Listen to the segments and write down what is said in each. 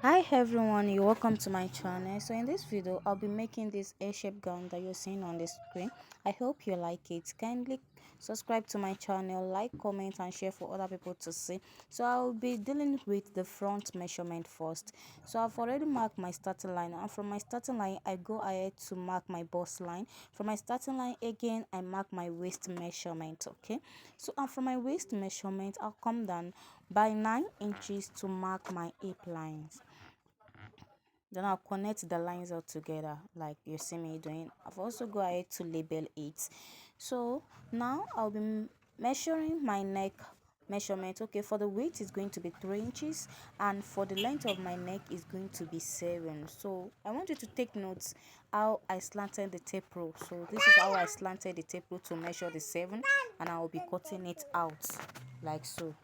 Hi everyone, you're welcome to my channel. So in this video I'll be making this a-shaped gown that you're seeing on the screen. I hope you like it. Kindly subscribe to my channel, like, comment and share for other people to see. So I'll be dealing with the front measurement first. So I've already marked my starting line, and from my starting line I go ahead to mark my bust line. From my starting line again I mark my waist measurement. Okay, so and from my waist measurement I'll come down by 9 inches to mark my hip lines. Then I'll connect the lines all together like you see me doing. I've also go ahead to label it. So now I'll be measuring my neck measurement. Okay, for the width is going to be 3 inches, and for the length of my neck is going to be 7. So I want you to take notes how I slanted the tape rule. So this is how I slanted the tape rule to measure the 7, and I will be cutting it out like so.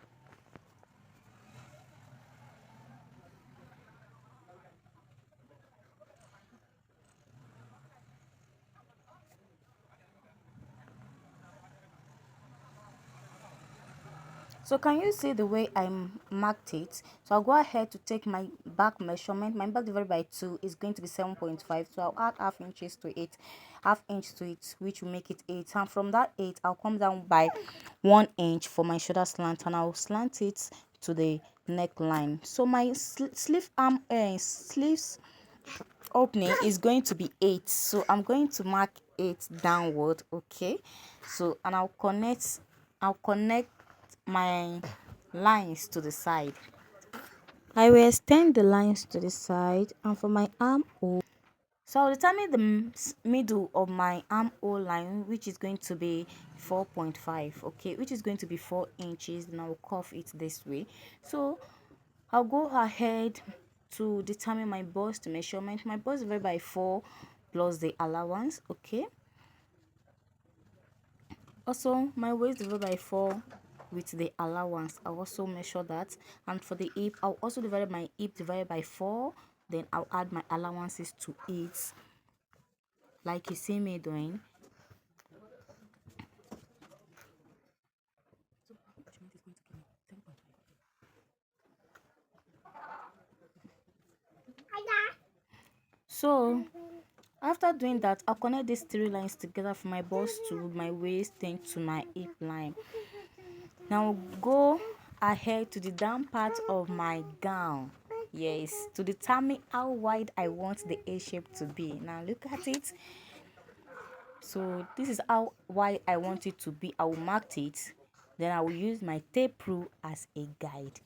So can you see the way I marked it? So I'll go ahead to take my back measurement. My back divided by 2 is going to be 7.5. So I'll add half inches to it, half inch to it, which will make it 8. And from that 8, I'll come down by 1 inch for my shoulder slant, and I'll slant it to the neckline. So my sleeve arm sleeves opening is going to be 8. So I'm going to mark 8 downward. Okay, so and I'll connect my lines to the side. I will extend the lines to the side, and for my armhole, so I'll determine the middle of my armhole line, which is going to be 4.5. Okay, which is going to be 4 inches. Then I'll curve it this way. So I'll go ahead to determine my bust measurement. My bust divided by 4 plus the allowance. Okay, also my waist divided by 4 with the allowance. I'll also measure that. And for the hip, I'll also divide my hip divided by 4. Then I'll add my allowances to it like you see me doing. So after doing that, I'll connect these 3 lines together from my bust to my waist, then to my hip line. Now go ahead to the down part of my gown. Yes, to determine how wide I want the A shape to be. Now look at it. So this is how wide I want it to be. I will mark it. Then I will use my tape rule as a guide.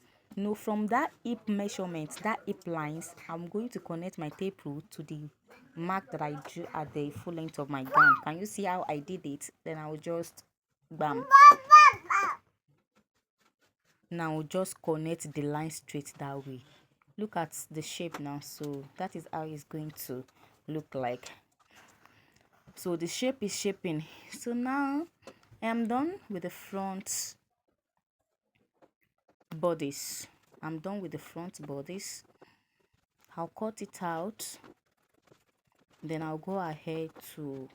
From that hip measurement, that hip lines, I'm going to connect my tape rule to the mark that I drew at the full length of my gown. Can you see how I did it? Then I will just bam. Now just connect the line straight that way. Look at the shape now. So that is how it's going to look like. So the shape is shaping. So now I am done with the front bodies. I'm done with the front bodies. I'll cut it out. Then I'll go ahead to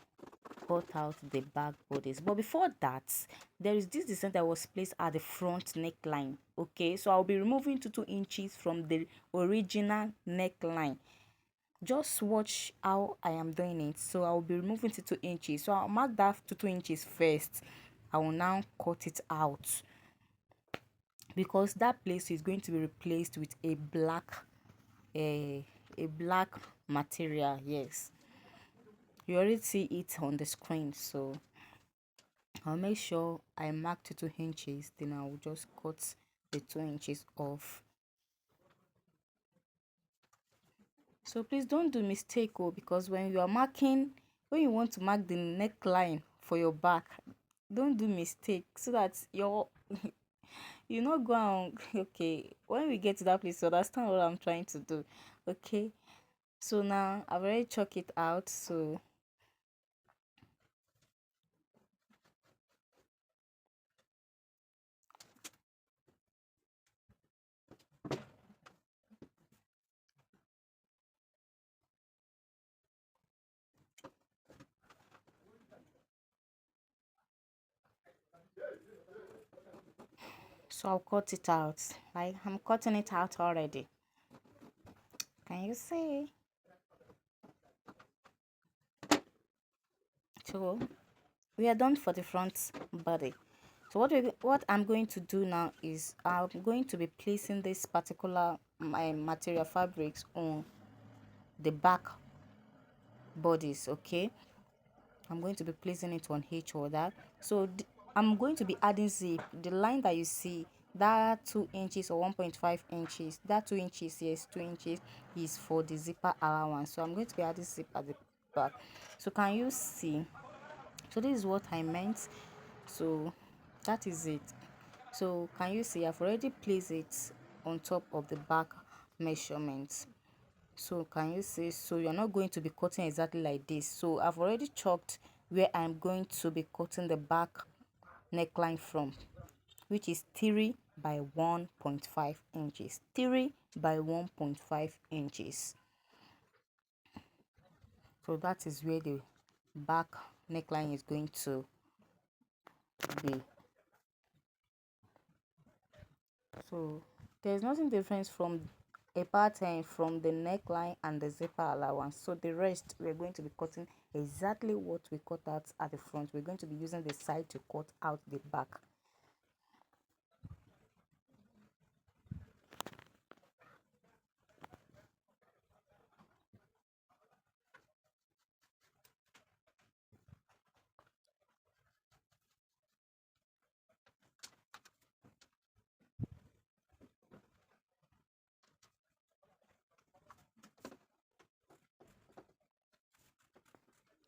cut out the back bodies. But before that, there is this design that was placed at the front neckline. Okay, so I'll be removing 2 inches from the original neckline. Just watch how I am doing it. So I'll be removing 2 inches. So I'll mark that 2 inches first. I will now cut it out because that place is going to be replaced with a black material. Yes, you already see it on the screen. So I'll make sure I mark 2 inches, then I'll just cut the 2 inches off. So please don't do mistake, because when you are marking, when you want to mark the neckline for your back, don't do mistake so that you not go on. Okay, when we get to that place, you understand what I'm trying to do. Okay, so now I've already chalk it out. So I'll cut it out. Like I'm cutting it out already. Can you see? So we are done for the front body. So what I'm going to do now is I'm going to be placing this particular my material fabrics on the back bodies. Okay, I'm going to be placing it on each other. So I'm going to be adding zip. The line that you see, that 2 inches or 1.5 inches, that 2 inches, yes, 2 inches is for the zipper allowance. So I'm going to be adding zip at the back. So can you see? So this is what I meant. So that is it. So can you see I've already placed it on top of the back measurements. So can you see? So you're not going to be cutting exactly like this. So I've already chalked where I'm going to be cutting the back neckline from, which is 3 by 1.5 inches. 3 by 1.5 inches. So that is where the back neckline is going to be. So there's nothing different from a pattern from the neckline and the zipper allowance. So the rest we're going to be cutting exactly what we cut out at the front. We're going to be using the side to cut out the back.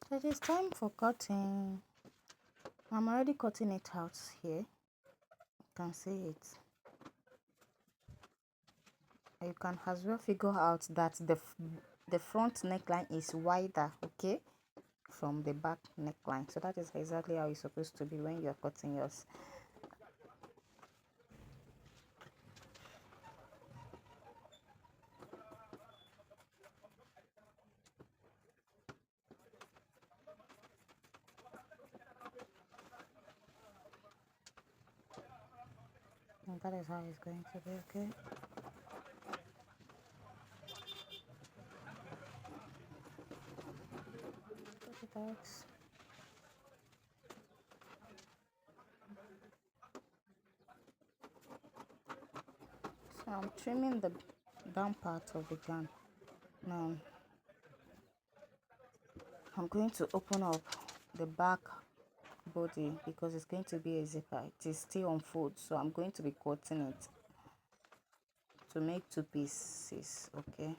So it is time for cutting. I'm already cutting it out here. You can see it. You can as well figure out that the front neckline is wider, okay, from the back neckline. So that is exactly how it's supposed to be when you're cutting yours. And that is how it's going to be, okay. Put it out. So I'm trimming the down part of the gown. Now I'm going to open up the back body because it's going to be a zipper. It is still on fold, so I'm going to be cutting it to make 2 pieces, okay.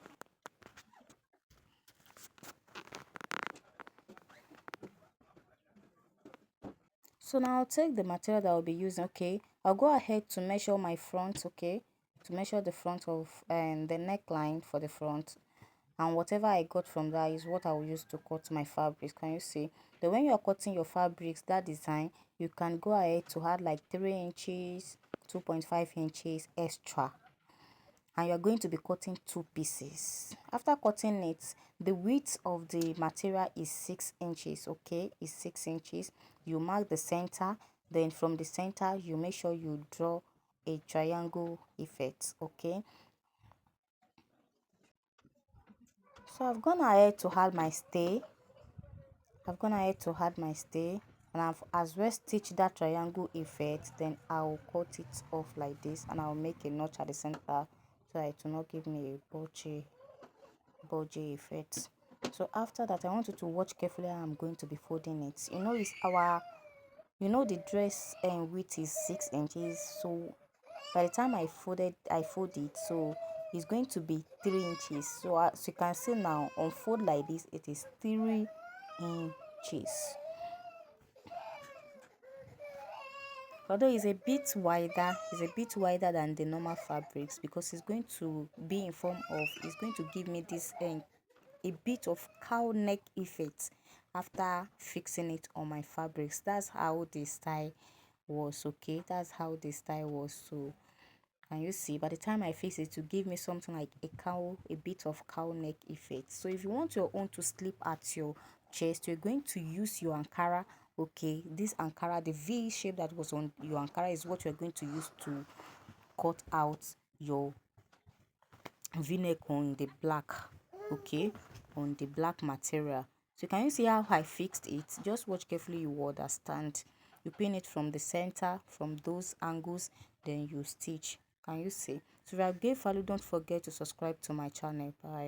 So now I'll take the material that I'll be using, okay. I'll go ahead to measure my front, okay, to measure the front of the neckline for the front, and whatever I got from that is what I will use to cut my fabrics. Can you see? Then when you're cutting your fabrics, that design, you can go ahead to add like 3 inches, 2.5 inches extra, and you're going to be cutting 2 pieces. After cutting it, the width of the material is 6 inches, okay, is 6 inches. You mark the center, then from the center you make sure you draw a triangle effect, okay. So I've gone ahead to add my stay. And I've as well stitched that triangle effect. Then I'll cut it off like this, and I'll make a notch at the center so that it will not give me a bulgy effect. So after that, I want you to watch carefully how I'm going to be folding it. It's the dress and width is 6 inches. So by the time I fold it, so it's going to be 3 inches. So as you can see now, on fold like this, it is 3 inches. Although it's a bit wider than the normal fabrics, because it's going to be in form of, it's going to give me this a bit of cow neck effect after fixing it on my fabrics. That's how the style was, okay. That's how the style was. So can you see, by the time I fix it, to give me something like a bit of cow neck effect. So if you want your own to slip at your chest, you're going to use your ankara, okay. This ankara, the V shape that was on your ankara, is what you're going to use to cut out your v-neck on the black, okay, on the black material. So can you see how I fixed it? Just watch carefully, you will understand. You pin it from the center, from those angles, then you stitch. Can you see? So if you have gained value, don't forget to subscribe to my channel. Bye.